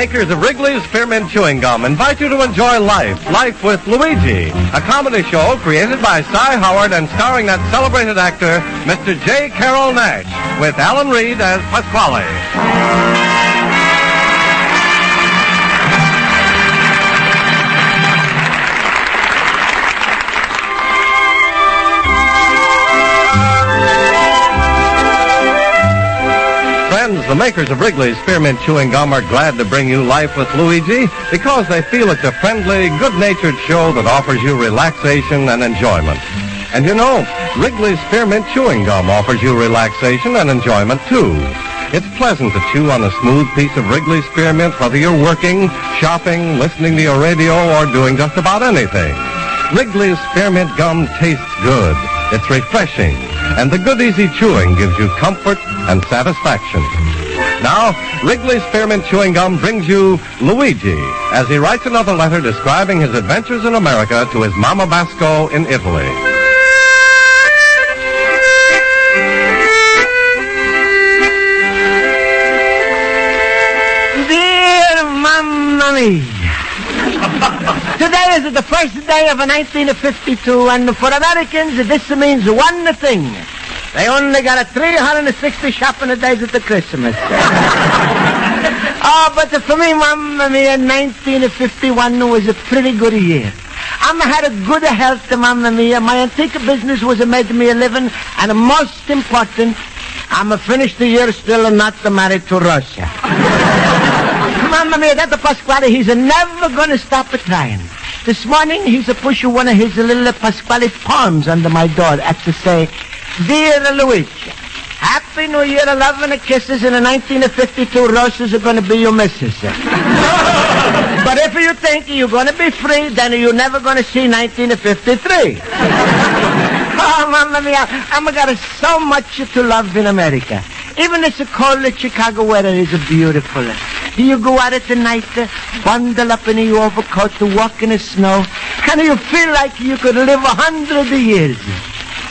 makers of Wrigley's Spearmint Chewing Gum, invite you to enjoy Life with Luigi, a comedy show created by Cy Howard and starring that celebrated actor, Mr. J.Carrol Nash, with Alan Reed as Pasquale. The makers of Wrigley's Spearmint Chewing Gum are glad to bring you Life with Luigi because they feel it's a friendly, good-natured show that offers you relaxation and enjoyment. And you know, Wrigley's Spearmint Chewing Gum offers you relaxation and enjoyment, too. It's pleasant to chew on a smooth piece of Wrigley's Spearmint whether you're working, shopping, listening to your radio, or doing just about anything. Wrigley's Spearmint Gum tastes good. It's refreshing. And the good, easy chewing gives you comfort and satisfaction. Now, Wrigley's Spearmint Chewing Gum brings you Luigi as he writes another letter describing his adventures in America to his Mama Basco in Italy. Dear Mamma Mia. Today is the first day of 1952, and for Americans, this means one thing. They only got 360 shopping days at the Christmas. But for me, Mamma Mia, 1951 was a pretty good year. I had a good health, Mamma Mia. My antique business was made me a living, and most important, I'm finished the year still not married to Russia. Mamma Mia, that the Pasquale, he's never going to stop trying. This morning, he's pushing one of his little Pasquale palms under my door to say, Dear Luigi, Happy New Year, 11 kisses, and in 1952 roses are going to be your missus. But if you think you're going to be free, then you're never going to see 1953. Oh, Mamma Mia, I'm got so much to love in America. Even this cold Chicago weather is beautiful. You go out at night, bundle up in your overcoat to walk in the snow, and you feel like you could live 100 years.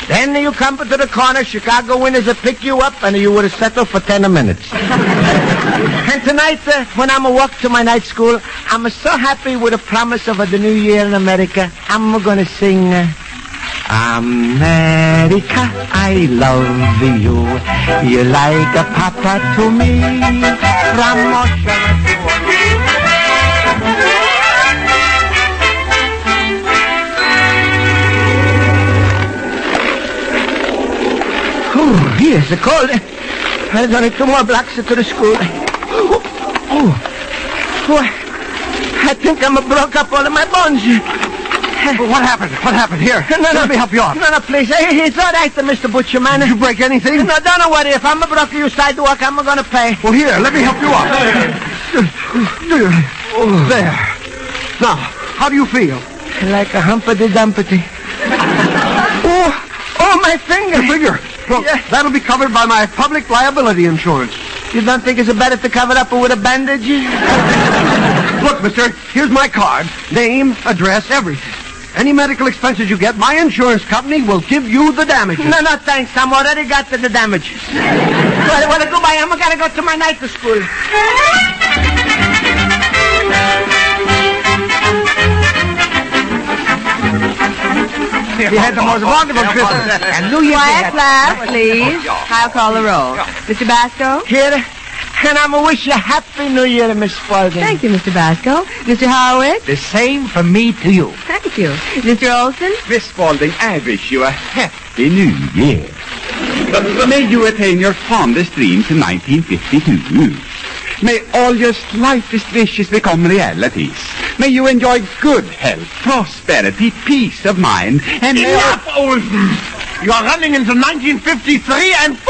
Then you come to the corner, Chicago winners will pick you up, and you will settle for 10 minutes. And tonight, when I'm walk to my night school, I'm so happy with the promise of the new year in America, I'm going to sing... America, I love you. You're like a papa to me. From ocean to ocean. Here's the cold. There's only 2 more blocks to the school. I think I'm broke up all of my bones. What happened? What happened? Here, let me help you out. No, please. It's all right, Mr. Butcherman. Did you break anything? No, don't worry. If I'm broke you sidewalk, I'm going to pay. Well, here, let me help you out. There. Now, how do you feel? Like a Humpty Dumpty. Oh, my finger. Your finger? Well, that'll be covered by my public liability insurance. You don't think it's better to cover it up with a bandage? Look, mister, here's my card. Name, address, everything. Any medical expenses you get, my insurance company will give you the damages. No, thanks. I'm already got the damages. Well, goodbye. I'm going to go to my night school. You had the most wonderful Christmas. And New Year's Quiet, class, please. I'll call the roll. Mr. Basco? Here. And I'm going to wish you a happy New Year, Miss Spalding. Thank you, Mr. Basco. Mr. Howard? The same from me to you. Thank you. Mr. Olson? Miss Spalding, I wish you a happy New Year. May you attain your fondest dreams in 1952. May all your slightest wishes become realities. May you enjoy good health, prosperity, peace of mind, and... Enough, Olson! You are running into 1953 and 4!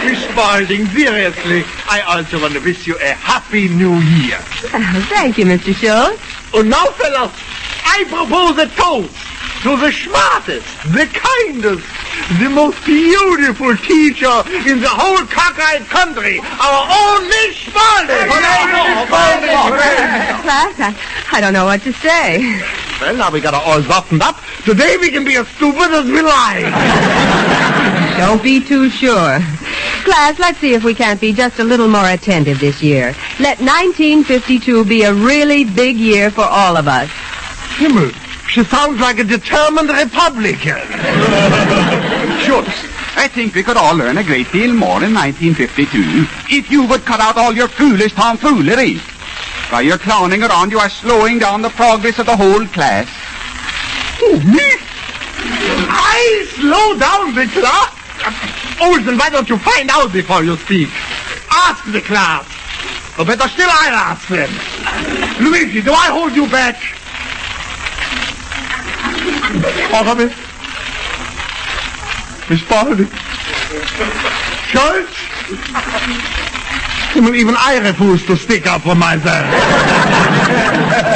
Miss Spalding, seriously, I also want to wish you a happy New Year. Oh, thank you, Mr. Schultz. And now, fellas, I propose a toast to the smartest, the kindest, the most beautiful teacher in the whole cockeyed country, our own Miss Spalding. Class, I don't know what to say. Well, now we got it all buttoned up. Today we can be as stupid as we like. Don't be too sure. Class, let's see if we can't be just a little more attentive this year. Let 1952 be a really big year for all of us. Himmel, she sounds like a determined Republican. Schultz, I think we could all learn a great deal more in 1952 if you would cut out all your foolish tomfoolery. By your clowning around, you are slowing down the progress of the whole class. Oh, me? I slow down the class? Olsen, why don't you find out before you speak? Ask the class. Or better still, I'll ask them. Luigi, do I hold you back? Miss Spaulding. Schultz? Even I refuse to stick up for myself.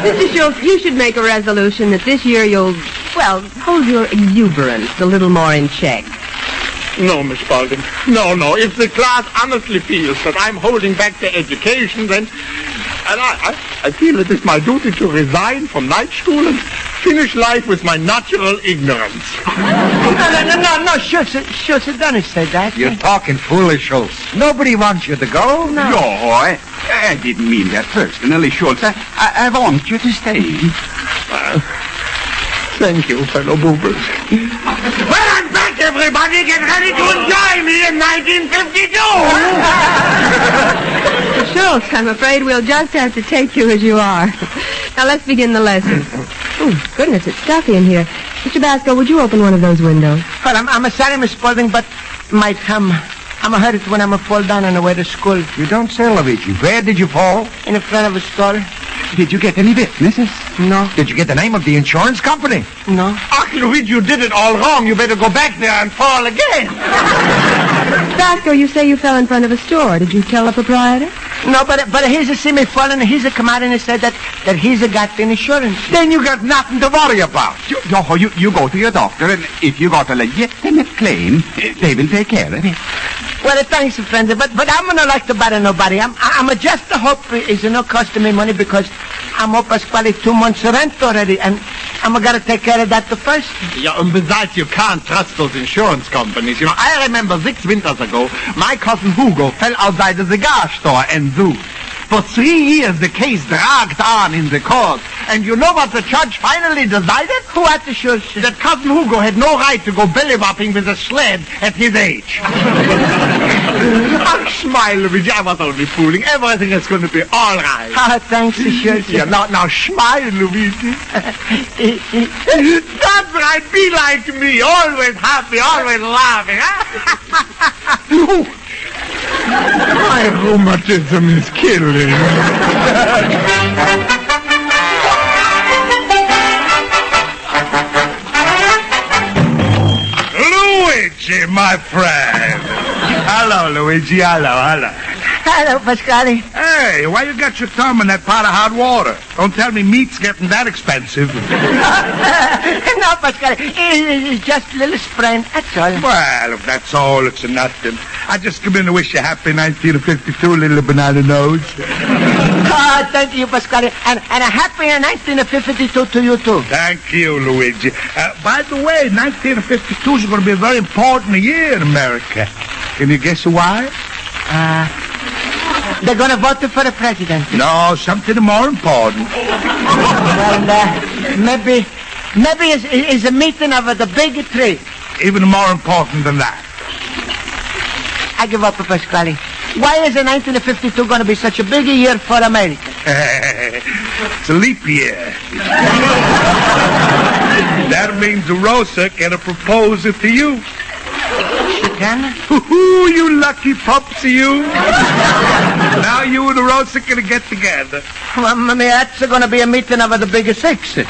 Mr. Schultz, you should make a resolution that this year you'll, hold your exuberance a little more in check. No, Miss Spaulding. No. If the class honestly feels that I'm holding back their education, then... And I feel it is my duty to resign from night school and finish life with my natural ignorance. No, Schultz, don't say that. You're talking foolish, Schultz. Nobody wants you to go. No. I didn't mean that personally, Schultz. I want you to stay. Thank you, fellow boobers. Well, I'm back, everybody. Get ready to enjoy me in 1952. Schultz, I'm afraid we'll just have to take you as you are. Now, let's begin the lesson. Oh, goodness, it's stuffy in here. Mr. Pasquale, would you open one of those windows? Well, I'm sorry, Miss Spaulding, but my thumb... I'm hurt when I'm fall down on the way to school. You don't say, Luigi. Where did you fall? In the front of a store. Did you get any witnesses? No. Did you get the name of the insurance company? No. Ach, Luigi, you did it all wrong. You better go back there and fall again. Pasquale, you say you fell in front of a store. Did you tell the proprietor? No, but he's a see me falling, and he's a come out and he said that he's a got the insurance. Then you got nothing to worry about. You go to your doctor, and if you got a legitimate claim, they will take care of it. Well, thanks, friend, but I'm not like to bother nobody. I'm just a hope it's not costing me money because I'm up Pasquale 2 months rent already, and I'm got to take care of that first. Yeah, and besides, you can't trust those insurance companies. You know, I remember 6 winters ago, my cousin Hugo fell outside the cigar store and zoo. For 3 years, the case dragged on in the court. And you know what the judge finally decided? Who had the shoes? That cousin Hugo had no right to go belly-bopping with a sled at his age. Oh, smile, Luigi. I was only fooling. Everything is going to be all right. Oh, thanks, Schultz. Yeah, now smile, Luigi. That's right. Be like me. Always happy, always laughing. Huh? My rheumatism is killing. Luigi, my friend. Hello, Luigi. Hello. Hello, Pasquale. Hey, why you got your thumb in that pot of hot water? Don't tell me meat's getting that expensive. No, Pasquale, it's just a little sprain, that's all. Well, if that's all, it's nothing. I just come in to wish you happy 1952, little banana nose. Oh, thank you, Pasquale. And a happy 1952 to you, too. Thank you, Luigi. By the way, 1952 is going to be a very important year in America. Can you guess why? They're going to vote for the president. No, something more important. Well, maybe it's a meeting of the big three. Even more important than that. I give up, Pasquale. Why is 1952 going to be such a big year for America? It's a leap year. That means Rosa can propose it to you. She can? Ooh, you lucky pups, you. Now you and Rosa can get together. Mamma mia, that's going to be a meeting of the big six. But,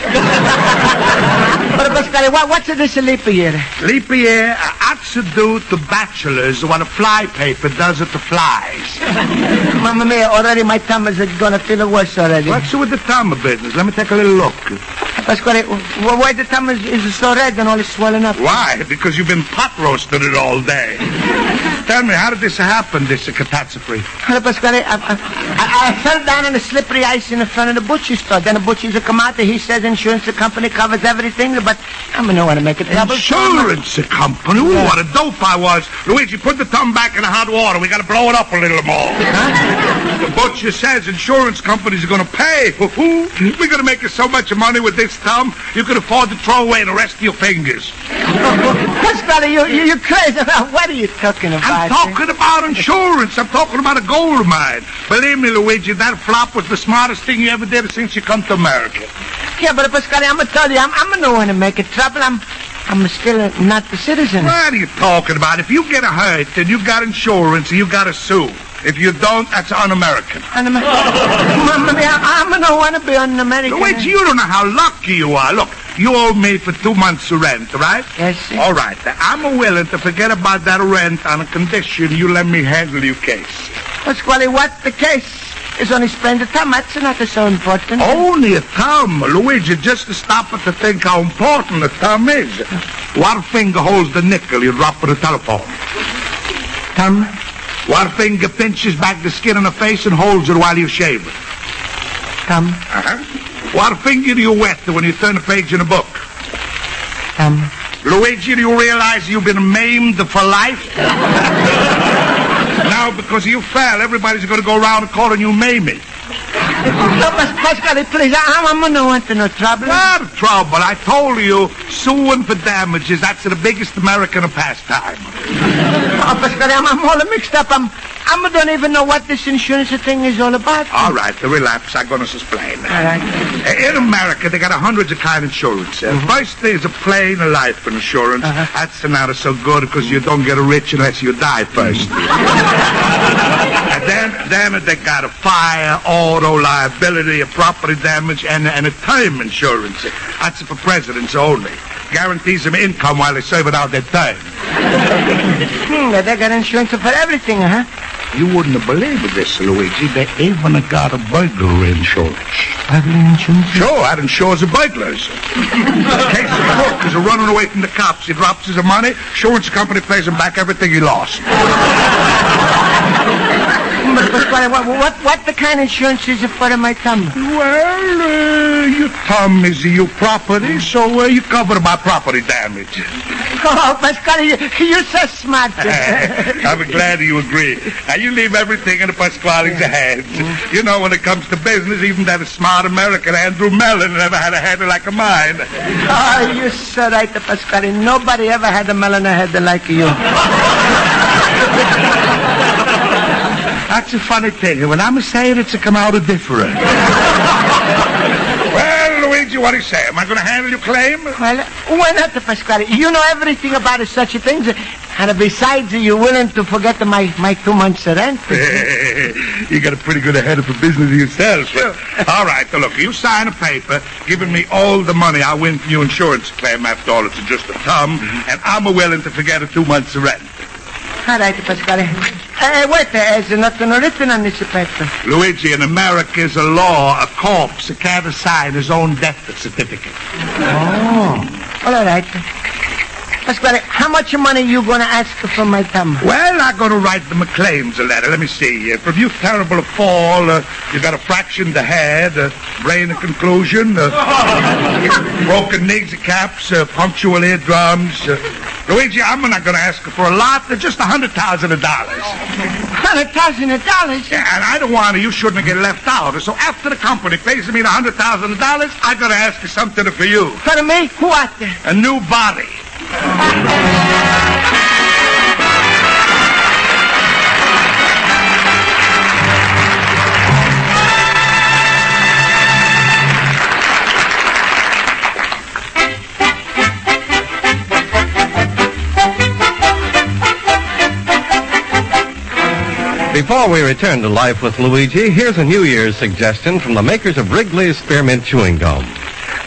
Pasquale, what's this leap year? Leap year, that's to do to bachelors when a fly paper does it to flies. Mamma mia, already my thumb is going to feel worse already. What's with the thumb business? Let me take a little look. Pasquale, why the thumb is so red and all is swelling up? Why? Because you've been pot roasting it all day. Tell me, how did this happen, this catastrophe? Hello, Pasquale. I fell down on the slippery ice in the front of the butcher store. Then the butcher's come out and he says insurance company covers everything, but I don't want to make it trouble. Insurance company? Ooh, what a dope I was. Luigi, put the thumb back in the hot water. We got to blow it up a little more. Huh? The butcher says insurance companies are going to pay. We're going to make so much money with this thumb, you can afford to throw away the rest of your fingers. Pasquale, you're crazy. What are you talking about? I'm talking about insurance. I'm talking about a gold mine. Believe me, Luigi, that flop was the smartest thing you ever did since you come to America. Yeah, but Pasquale, I'm going to tell you, I'm no one to make it trouble. I'm still not the citizen. What are you talking about? If you get a hurt, then you got insurance and you got to sue. If you don't, that's un-American. Un-American? I don't want to be un-American. Luigi, you don't know how lucky you are. Look, you owe me for 2 months of rent, right? Yes, sir. All right. I'm willing to forget about that rent on a condition you let me handle your case. Pasquale, what the case? It's only spend the thumb. That's not so important. Only a thumb, Luigi, just to stop it to think how important a thumb is. What finger holds the nickel you drop for the telephone? Thumb? What finger pinches back the skin on the face and holds it while you shave it? Thumb. What finger do you wet when you turn a page in a book? Thumb. Luigi, do you realize you've been maimed for life? Now, because you fell, everybody's going to go around calling you Mamie. No, Pasquale, please, I'm no want to no trouble. What trouble? I told you, suing for damages, that's the biggest American pastime. Oh, Pasquale, I'm all mixed up. I don't even know what this insurance thing is all about. All right, relax. I'm going to explain. All right. In America, they got hundreds of kind of insurance. First, there's a plain life insurance. That's not so good because you don't get rich unless you die first. And then they got a fire, auto, liability, a property damage, and a term insurance. That's for presidents only. Guarantees them income while they serve it out their time. They got insurance for everything, huh? You wouldn't have believed this, Luigi. They even got a burglary insurance. Burglary insurance? Sure, that insures the burglars. In case of a crook is running away from the cops, he drops his money, insurance company pays him back everything he lost. What the kind of insurance is it for my thumb? Well, your thumb is your property, so you're covered by property damage. Oh, Pasquale, you're so smart. I'm glad you agree. Now, you leave everything in the Pasquale's hands. You know, when it comes to business, even that smart American Andrew Mellon never had a head like mine. Oh, you're so right, Pasquale. Nobody ever had a melon head like you. That's a funny thing. When I'm saying it's come out different. Well, Luigi, what do you say? Am I going to handle your claim? Well, why not, Pasquale? You know everything about such things. And besides, you're willing to forget my 2 months rent. You got a pretty good head for business yourself. Sure. All right, so look, you sign a paper giving me all the money I win from your insurance claim. After all, it's just a thumb. And I'm willing to forget 2 months rent. All right, Pasquale. Wait, there's nothing written on this paper. Luigi, in America is a law, a corpse can't sign his own death certificate. Oh. All right. Pasquale, how much money you going to ask for my thumb? Well, I'm going to write them a claims letter. Let me see. From you terrible fall, you got a fraction of the head, brain and conclusion, broken knees, caps, punctual eardrums. Luigi, I'm not going to ask for a lot. They're just $100,000. $100,000? Yeah, and I don't want you shouldn't get left out. So after the company pays me the $100,000, I got to ask you something for you. For me? What? A new body. Before we return to Life with Luigi, here's a New Year's suggestion from the makers of Wrigley's Spearmint Chewing Gum.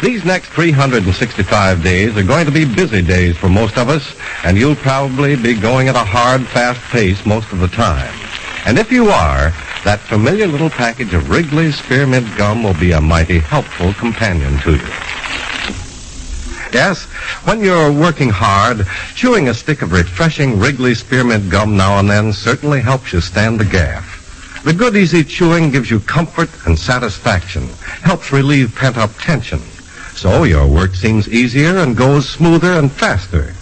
These next 365 days are going to be busy days for most of us, and you'll probably be going at a hard, fast pace most of the time. And if you are, that familiar little package of Wrigley's Spearmint Gum will be a mighty helpful companion to you. Yes, when you're working hard, chewing a stick of refreshing Wrigley Spearmint gum now and then certainly helps you stand the gaff. The good, easy chewing gives you comfort and satisfaction, helps relieve pent-up tension. So your work seems easier and goes smoother and faster.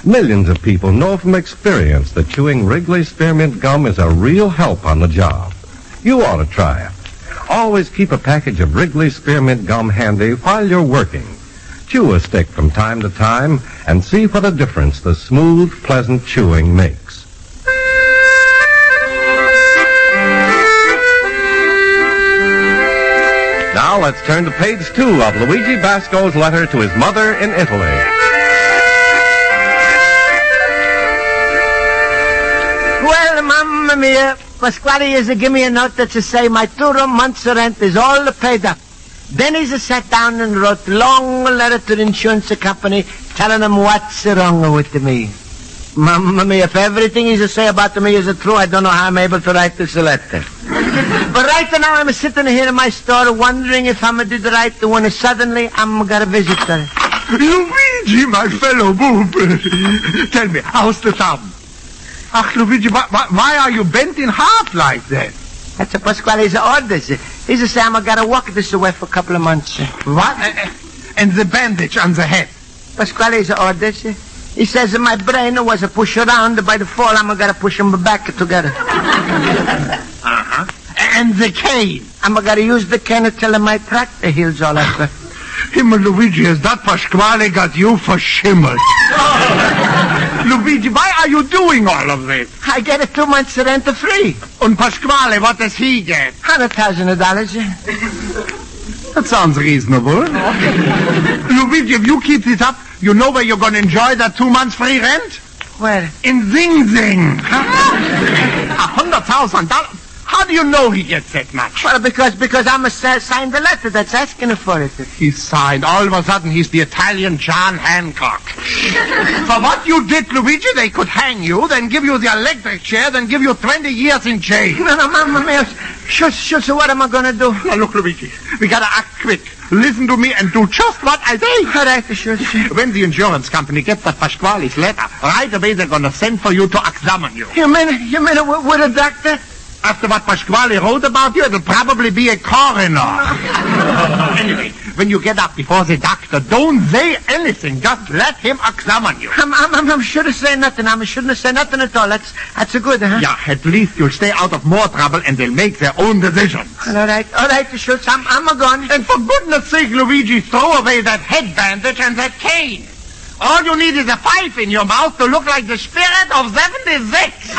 Millions of people know from experience that chewing Wrigley Spearmint gum is a real help on the job. You ought to try it. Always keep a package of Wrigley Spearmint gum handy while you're working. Chew a stick from time to time and see what a difference the smooth, pleasant chewing makes. Now let's turn to page 2 of Luigi Basco's letter to his mother in Italy. Well, Mamma Mia, Pasquale is give me a note that to say my 2 months' rent is all paid up. Then he's sat down and wrote a long letter to the insurance company telling them what's wrong with me. Mamma Mia, if everything he's say about me is true, I don't know how I'm able to write this letter. But right now I'm sitting here in my store wondering if I'm did right when suddenly I'm got a visitor. Luigi, my fellow boob. Tell me, how's the thumb? Ach, Luigi, why are you bent in half like that? That's a Pasquale's orders. He's say I'm gotta walk this away for a couple of months. What? And the bandage on the head? Pasquale's orders. He says my brain was a push around by the fall. I'm gotta push them back together. Uh-huh. And the cane? I'm gotta use the cane till my tractor heals all up. Himmel, Luigi, has that Pasquale got you for shimmel? Luigi, why are you doing all of this? I get a 2 months rent free. And Pasquale, what does he get? $100,000. That sounds reasonable. Luigi, if you keep this up, you know where you're going to enjoy that 2 months free rent? Where? In Zing Zing. $100,000. How do you know he gets that much? Well, because I'm signed the letter that's asking for it. He signed. All of a sudden, he's the Italian John Hancock. For what you did, Luigi, they could hang you, then give you the electric chair, then give you 20 years in jail. No, Mamma Mia. Shush, what am I going to do? Now, look, Luigi, we got to act quick. Listen to me and do just what I say. All right, shush. When the insurance company gets that Pasquale's letter, right away they're going to send for you to examine you. You mean with a doctor? After what Pasquale wrote about you, it'll probably be a coroner. Anyway, when you get up before the doctor, don't say anything. Just let him examine you. I'm sure to say nothing. I shouldn't say nothing at all. That's a good, huh? Yeah, at least you'll stay out of more trouble and they'll make their own decisions. All right, Schultz. I'm gone. And for goodness sake, Luigi, throw away that head bandage and that cane. All you need is a pipe in your mouth to look like the spirit of 76.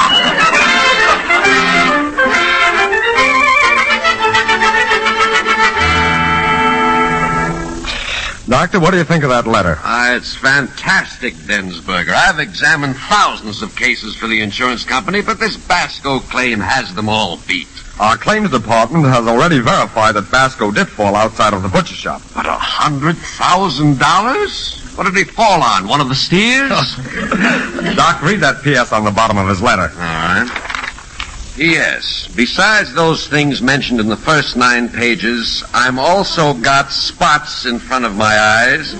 Doctor, what do you think of that letter? It's fantastic, Densberger. I've examined thousands of cases for the insurance company, but this Basco claim has them all beat. Our claims department has already verified that Basco did fall outside of the butcher shop. But $100,000? What did he fall on? One of the steers? Doc, read that P.S. on the bottom of his letter. All right. P.S. Besides those things mentioned in the first 9 pages, I'm also got spots in front of my eyes,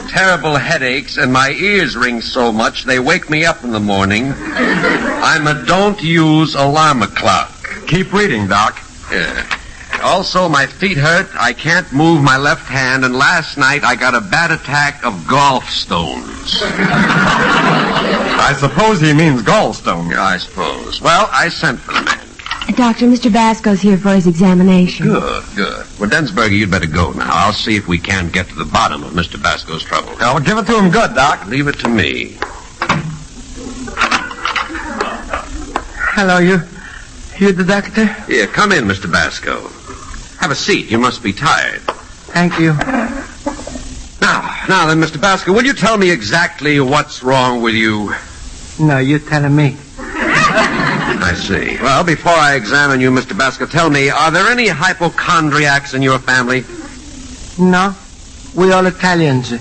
terrible headaches, and my ears ring so much they wake me up in the morning. I'm a don't use alarm clock. Keep reading, Doc. Yeah. Also, my feet hurt, I can't move my left hand, and last night I got a bad attack of gallstones. I suppose he means gallstones. Yeah, I suppose. Well, I sent for the man. Doctor, Mr. Basco's here for his examination. Good. Well, Densberger, you'd better go now. I'll see if we can't get to the bottom of Mr. Basco's trouble. Well, give it to him good, Doc. Leave it to me. Hello, you the doctor? Here, come in, Mr. Basco. Have a seat. You must be tired. Thank you. Now then, Mr. Basco, will you tell me exactly what's wrong with you? No, you're telling me. I see. Well, before I examine you, Mr. Basco, tell me, are there any hypochondriacs in your family? No. We all Italians.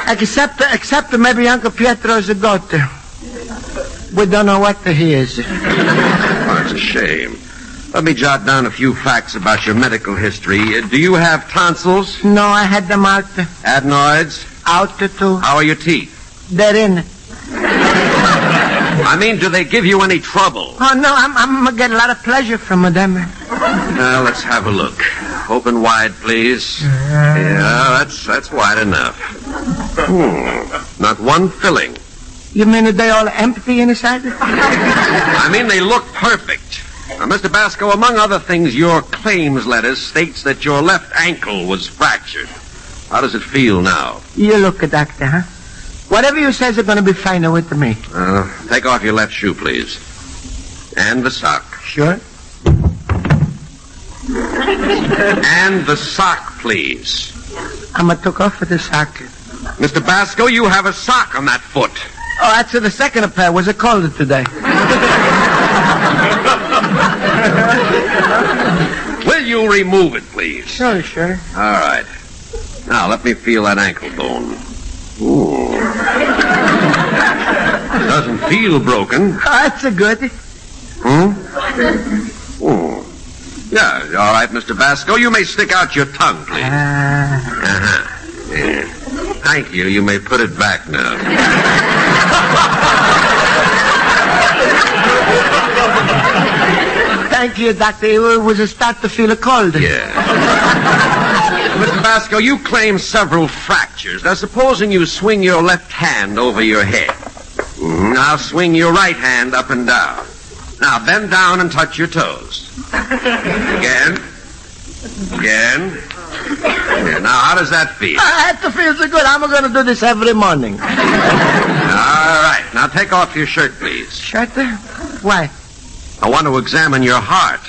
Except maybe Uncle Pietro's a goat. We don't know what he is. Oh, it's a shame. Let me jot down a few facts about your medical history. Do you have tonsils? No, I had them out. Adenoids? Out too. How are your teeth? They're in. I mean, do they give you any trouble? Oh, no, I'm going to get a lot of pleasure from them. Now, let's have a look. Open wide, please. Yeah, that's wide enough. Not one filling. You mean that they all empty inside? I mean, they look perfect. Now, Mr. Basco, among other things, your claims letter states that your left ankle was fractured. How does it feel now? You look, doctor, huh? Whatever you say is going to be fine with me. Take off your left shoe, please. And the sock. Sure. And the sock, please. I'm going to take off with the sock. Mr. Basco, you have a sock on that foot. Oh, that's the second pair. Was it cold today? Will you remove it, please? Sure. All right. Now, let me feel that ankle bone. Ooh. It doesn't feel broken. Oh, that's a good. Ooh. Yeah, all right, Mr. Basco. You may stick out your tongue, please. Yeah. Thank you. You may put it back now. Thank you, doctor. It was a start to feel cold. Yeah. Mr. Basco, you claim several fractures. Now, supposing you swing your left hand over your head. Now, swing your right hand up and down. Now, bend down and touch your toes. Again. Yeah, now, how does that feel? That feels so good. I'm going to do this every morning. All right. Now, take off your shirt, please. Shirt? Why? I want to examine your heart.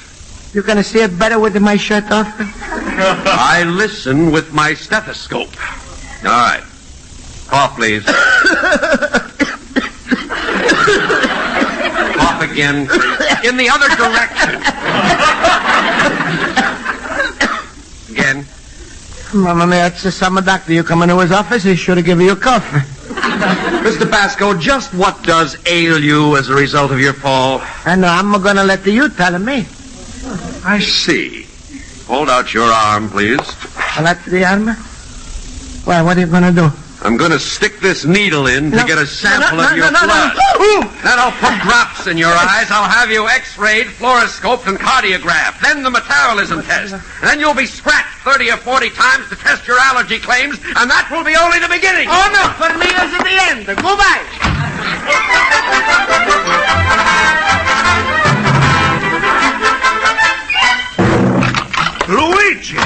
You're going to see it better with my shirt off? I listen with my stethoscope. All right. Cough, please. Cough again, please. In the other direction. Again. Mamma mia, it's the summer doctor. You come into his office, he should have given you a coffee. Mr. Basco, just what does ail you as a result of your fall? I know. I'm going to let you tell me. I see. Hold out your arm, please. I'll let the arm? Well, what are you going to do? I'm going to stick this needle in to get a sample of your blood. Then I'll put drops in your eyes. I'll have you x-rayed, fluoroscoped, and cardiographed. Then the metabolism test. And then you'll be scratched 30 or 40 times to test your allergy claims, and that will be only the beginning. Oh, no, for me it's the end. Goodbye. Luigi!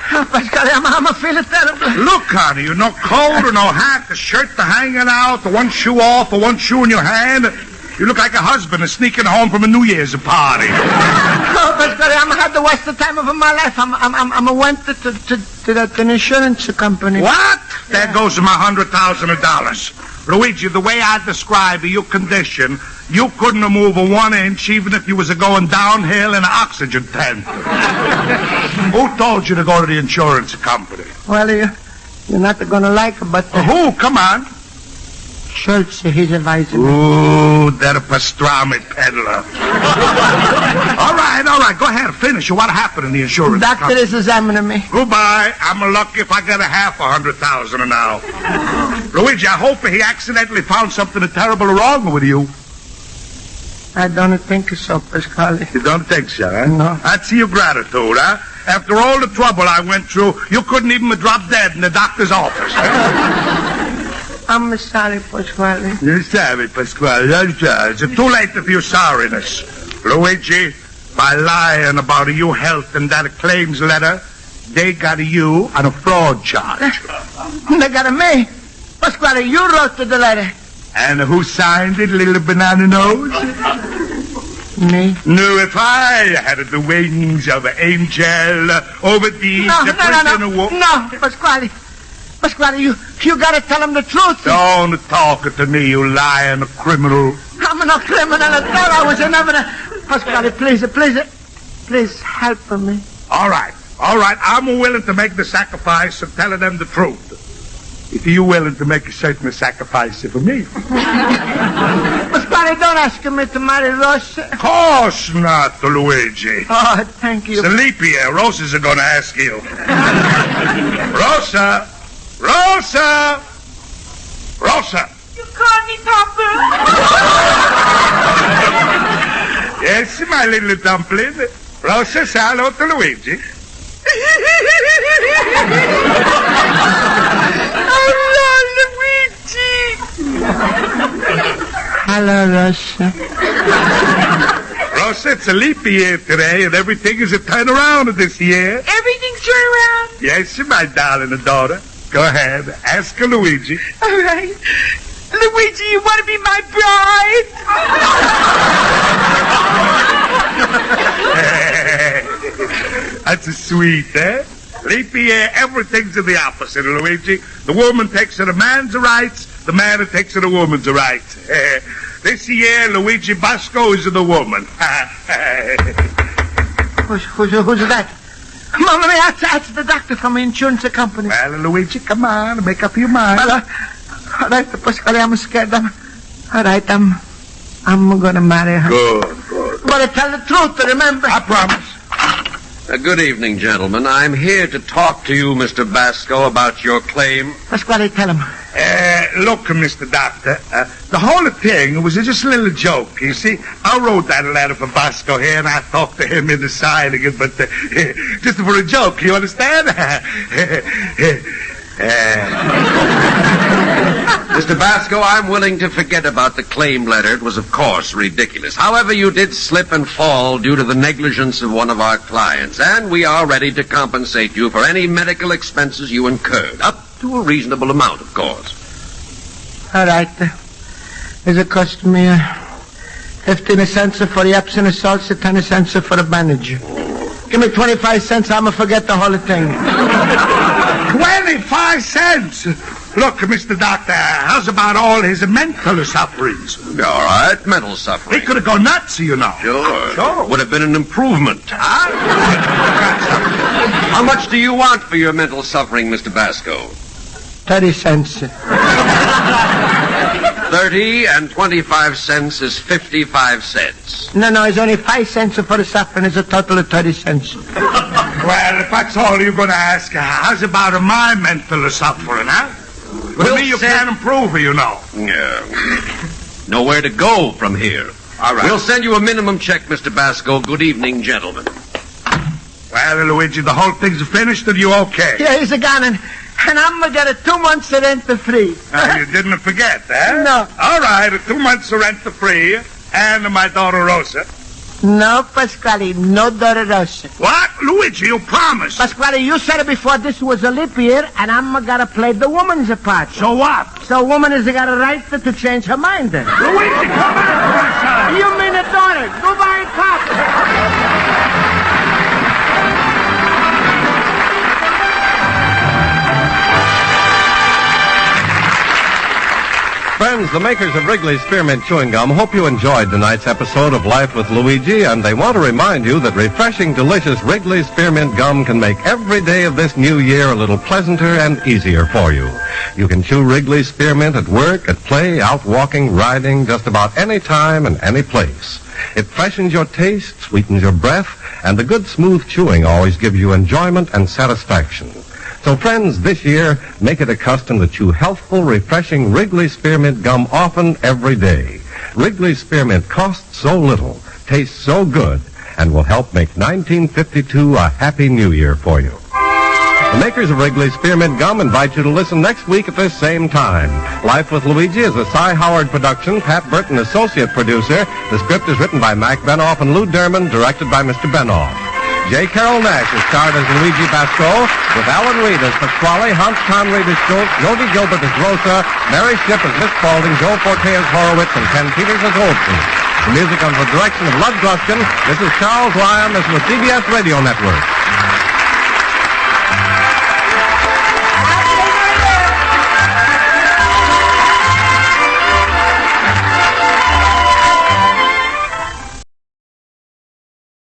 Oh, Pasquale, I'm feeling terrible. Look, honey, you're no coat or no hat, the shirt the hanging out, the one shoe off, the one shoe in your hand. You look like a husband is sneaking home from a New Year's party. Oh, Pasquale, I'm had the worst time of my life. I'm went to that insurance company. What? There goes my $100,000. Luigi, the way I describe your condition, you couldn't have moved a 1 inch even if you was going downhill in an oxygen tent. Who told you to go to the insurance company? Well, you're not going to like it, but... Who? Come on. Schultz, he's advising me. Ooh, that a pastrami peddler. All right. Go ahead, finish. What happened in the insurance Doctor company? is examining me. Goodbye. I'm lucky if I get a half $100,000 now. Luigi, I hope he accidentally found something terrible wrong with you. I don't think so, Pasquale. You don't think so, huh? No. That's your gratitude, huh? After all the trouble I went through, you couldn't even drop dead in the doctor's office, huh? I'm sorry, Pasquale. You're sorry, Pasquale. It's too late for your sorriness. Luigi, by lying about your health and that claims letter, they got you on a fraud charge. They got me. Pasquale, you wrote the letter. And who signed it, little banana nose? Me? No, if I had the wings of an angel over the No, Pasquale. Pasquale, you gotta tell him the truth. Don't talk to me, you lying criminal. I'm no criminal at all. I was never... Pasquale, please help me. All right. I'm willing to make the sacrifice of telling them the truth. if you're willing to make a certain sacrifice for me. Pasquale, don't ask me to marry Rosa. Of course not, Luigi. Oh, thank you. It's a leap year. Rosa's are going to ask you. Rosa! Rosa! Rosa! You call me Papa? Yes, my little dumpling. Rosa, say hello to Luigi. Hello, Luigi. Hello, Rosa. Rosa, it's a leap year today, and everything is a turnaround this year. Everything's turned around? Yes, my darling daughter. Go ahead, ask Luigi. All right. Luigi, you want to be my bride? That's a sweet, eh? Leap year, everything's in the opposite, Luigi. The woman takes of the man's rights, the man takes of the woman's rights. This year, Luigi Basco is the woman. Who's that? Mamma mia, that's the doctor from the insurance company. Well, Luigi, come on, make up your mind. All right, Pasquale, I'm scared. All right, I'm gonna marry her. Good. But tell the truth, remember? I promise. Good evening, gentlemen. I'm here to talk to you, Mr. Basco, about your claim. Pasquale, tell him. Look, Mr. Doctor, the whole thing was just a little joke. You see, I wrote that letter for Basco here, and I talked to him in the signing it, but just for a joke, you understand? Mr. Basco, I'm willing to forget about the claim letter. It was, of course, ridiculous. However, you did slip and fall due to the negligence of one of our clients, and we are ready to compensate you for any medical expenses you incurred, up to a reasonable amount, of course. All right. It cost me 15 cents for the Epsom salts, 10 cents for the bandage. Give me 25 cents, I'm going to forget the whole thing. 25 cents? Look, Mr. Doctor, how's about all his mental sufferings? All right, mental suffering. He could have gone nuts, you know. Sure. Would have been an improvement. How much do you want for your mental suffering, Mr. Basco? 30 cents. 30 and 25 cents is 55 cents. No, it's only 5 cents for the suffering. It's a total of 30 cents. Well, if that's all you're going to ask, how's about my mental suffering, huh? With me, you can't improve, you know. Yeah. Nowhere to go from here. All right. We'll send you a minimum check, Mr. Basco. Good evening, gentlemen. Well, Luigi, the whole thing's finished, and you okay? Yeah, he's gone, and I'm going to get a 2 months rent free. You didn't forget, eh? No. All right, 2 months rent free, and my daughter Rosa. No, Pasquale, no daughter Rosa. What? Luigi, you promised. Pasquale, you said it before this was a leap year, and I'm going to play the woman's part. So what? So a woman has got a right to change her mind then. Luigi, come back, You mean a daughter. Go buy a cop. Friends, the makers of Wrigley's Spearmint Chewing Gum hope you enjoyed tonight's episode of Life with Luigi, and they want to remind you that refreshing, delicious Wrigley's Spearmint Gum can make every day of this new year a little pleasanter and easier for you. You can chew Wrigley's Spearmint at work, at play, out walking, riding, just about any time and any place. It freshens your taste, sweetens your breath, and the good smooth chewing always gives you enjoyment and satisfaction. So, friends, this year, make it a custom to chew healthful, refreshing Wrigley Spearmint Gum often, every day. Wrigley Spearmint costs so little, tastes so good, and will help make 1952 a happy new year for you. The makers of Wrigley Spearmint Gum invite you to listen next week at this same time. Life with Luigi is a Cy Howard production. Pat Burton, associate producer. The script is written by Mac Benoff and Lou Derman, directed by Mr. Benoff. J.Carrol Nash is starred as Luigi Basco, with Alan Reed as Pasquale, Hans Conried as Schultz, Jody Gilbert as Rosa, Mary Shipp as Miss Spaulding, Joe Forte as Horowitz, and Ken Peters as Olson. The music under the direction of Lud Gluskin. This is Charles Lyon. This is the CBS Radio Network.